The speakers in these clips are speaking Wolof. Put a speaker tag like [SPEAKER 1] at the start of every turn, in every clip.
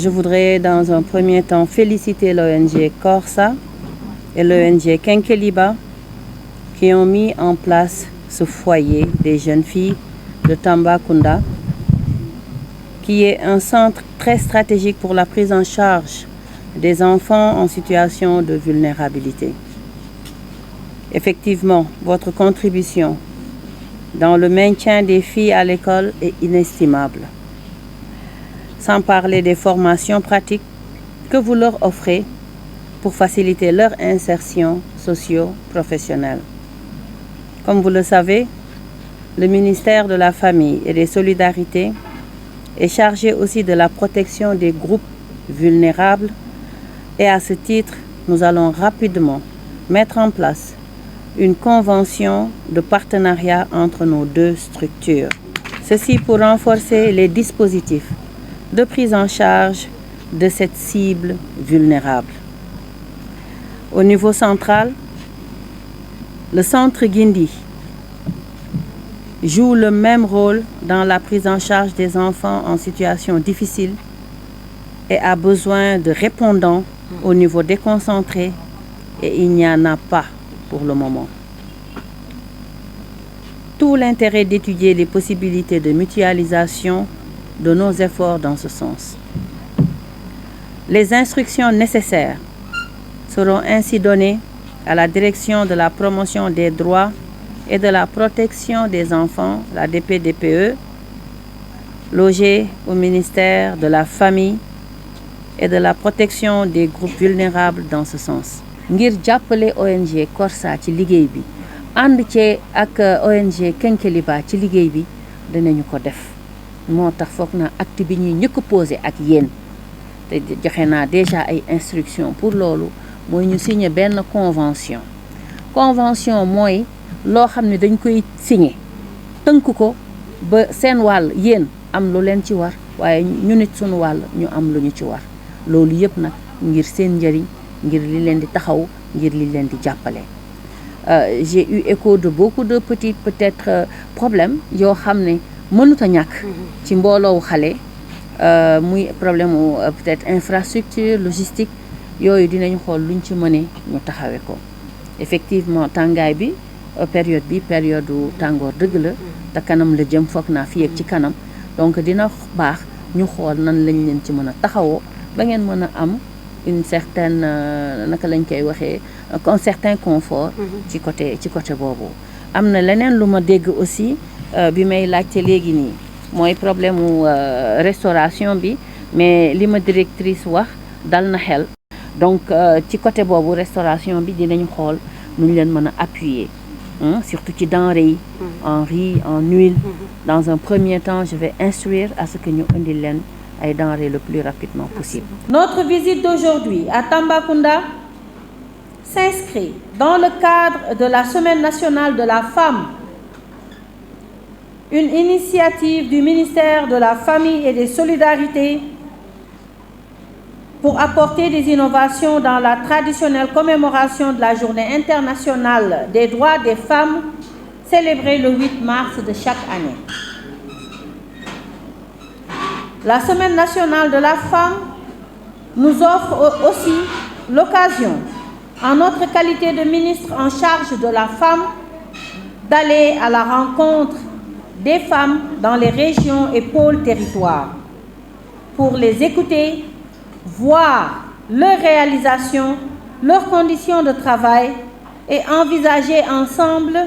[SPEAKER 1] Je voudrais dans un premier temps féliciter l'ONG Corsa et l'ONG Kenkeliba qui ont mis en place ce foyer des jeunes filles de Tambacounda, qui est un centre très stratégique pour la prise en charge des enfants en situation de vulnérabilité. Effectivement, votre contribution dans le maintien des filles à l'école est inestimable, sans parler des formations pratiques que vous leur offrez pour faciliter leur insertion socio-professionnelle. Comme vous le savez, le ministère de la Famille et des Solidarités est chargé aussi de la protection des groupes vulnérables et à ce titre, nous allons rapidement mettre en place une convention de partenariat entre nos deux structures. Ceci pour renforcer les dispositifs de prise en charge de cette cible vulnérable. Au niveau central, le centre Guindi joue le même rôle dans la prise en charge des enfants en situation difficile et a besoin de répondants au niveau déconcentré et il n'y en a pas pour le moment. Tout l'intérêt d'étudier les possibilités de mutualisation de nos efforts dans ce sens. Les instructions nécessaires seront ainsi données à la direction de la promotion des droits et de la protection des enfants, la DPDPE, logée au ministère de la Famille et de la protection des groupes vulnérables dans ce sens. Ngir jàppale ONG Corsa ci liggéey bi ànd ci ak ONG Kenkeliba ci liggéey bi dinañu ko def moo tax foog naa acte bi ñuy ñëkk posé ak yéen te joxe naa déjà ay instructions pour loolu mooy ñu signer benn convention mooy loo xam ne dañ koy signer tënk ko ba seen wàll yéen am lu leen ci war waaye ñu nit suñu wàll ñu am lu ñu ci war loolu yëpp nag ngir seen njëriñ ngir li leen di taxaw ngir li leen di jàppale. J'ai eu écho de beaucoup de petits peut-être problèmes yoo xam ne mënut a ñàkk ci mbooloowu xale muy problème mu peut-être infrastructure logistique yooyu dinañ xool luñ ci mëne ñu taxawee ko. Effectivement tàngaay bi période tàngoor dëgg la te kanam la jëm foog naa fii ak ci kanam donc dina baax ñu xool nan lañ leen ci mën a taxawoo ba ngeen mën a am une certaine naka lañ koy waxee un certain confort ci côté boobu. am na leneen lu ma dégg aussi bi may laajte léegi nii mooy problème mu restauration bi mais li ma directrice wax dal na xel donc ci côté boobu restauration bi dinañ xool nu ñu leen mën a appuyer surtout ci denrées yi en riz en huile dans un premier temps je vais instruire à ce que ñu indil leen ay denrées le plus rapidement possible. Notre visite d'aujourd'hui à Tambacounda s'inscrit dans le cadre de la Semaine nationale de la femme, une initiative du ministère de la Famille et des Solidarités pour apporter des innovations dans la traditionnelle commémoration de la Journée internationale des droits des femmes célébrée le 8 mars de chaque année. La Semaine nationale de la femme nous offre aussi l'occasion, en notre qualité de ministre en charge de la femme, d'aller à la rencontre des femmes dans les régions et pôles territoires pour les écouter, voir leurs réalisations, leurs conditions de travail et envisager ensemble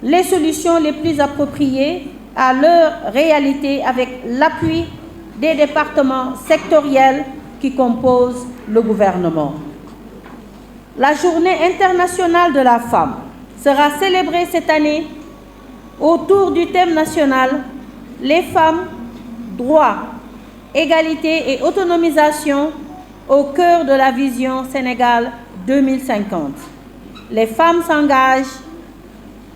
[SPEAKER 1] les solutions les plus appropriées à leur réalité avec l'appui des départements sectoriels qui composent le gouvernement. La Journée internationale de la femme sera célébrée cette année autour du thème national « Les femmes, droits, égalité et autonomisation au cœur de la vision Sénégal 2050 ». Les femmes s'engagent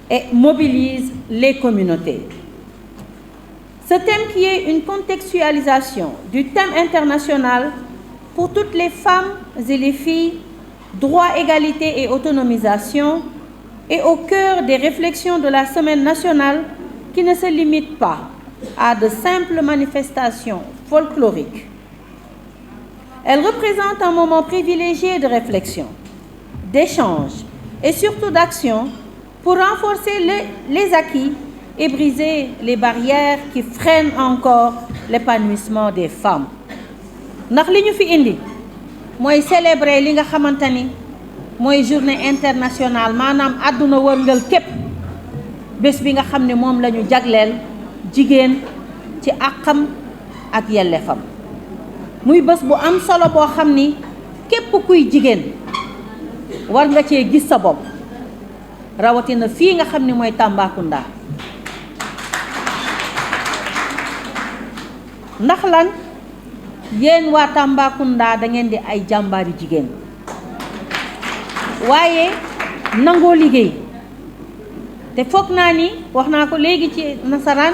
[SPEAKER 1] et mobilisent les communautés. Ce thème qui est une contextualisation du thème international pour toutes les femmes et les filles, droit, égalité et autonomisation, est au cœur des réflexions de la Semaine nationale qui ne se limite pas à de simples manifestations folkloriques, Elle représente un moment privilégié de réflexion, d'échange et surtout d'action pour renforcer les acquis et briser les barrières qui freinent encore l'épanouissement des femmes. ndax li ñu fi indi mooy célébrer li nga xamante ni mooy journée internationale maanaam àdduna wërngal képp bés bi nga xam ne moom la ñu jagleel jigéen ci àqam ak yelleefam muy bés bu am solo boo xam ni képp kuy jigéen war nga cee gis sa bopp rawatina fii nga xam ni mooy Tambacounda ndax lan yéen waa Tambacounda da ngeen di ay jàmbaari jigéen waaye nangoo liggéey te foog naa ni wax naa ko léegi ci nasaraan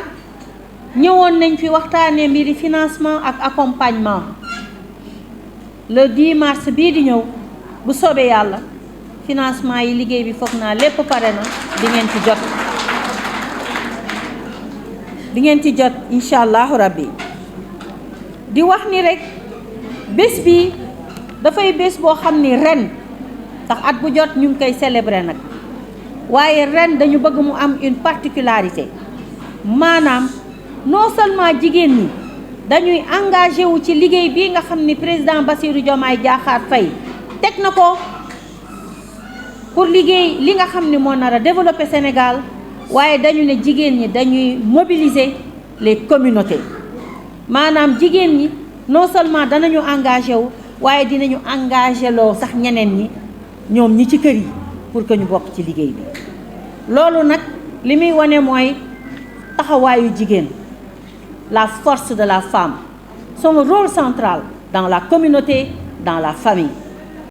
[SPEAKER 1] ñëwoon nañ fi waxtaanee mbiri financement ak accompagnement le 10 mars bii di ñëw bu soobee yàlla financement yi liggéey bi foog naa lépp pare na di ngeen ci jot incha allahu rabbi di wax ni rek bés bi dafay bés boo xam ni ren sax at bu jot ñu ngi koy célébrer nag waaye ren dañu bëgg mu am une particularité maanaam non seulement jigéen ñi dañuy engagé wu ci liggéey bii nga xam ni président Bassirou Diomaye Diakhar Faye teg na ko pour liggéey li nga xam ni moo nar a développer Sénégal waaye dañu ne jigéen ñi dañuy mobiliser les communautés maanaam jigéen ñi non seulement danañu engagé wu waaye dinañu engagé loo sax ñeneen ñi ñoom ñi ci kër yi pour que ñu bokk ci liggéey bi loolu nag li muy wane mooy taxawaayu jigéen la force de la femme son rôle central dans la communauté dans la famille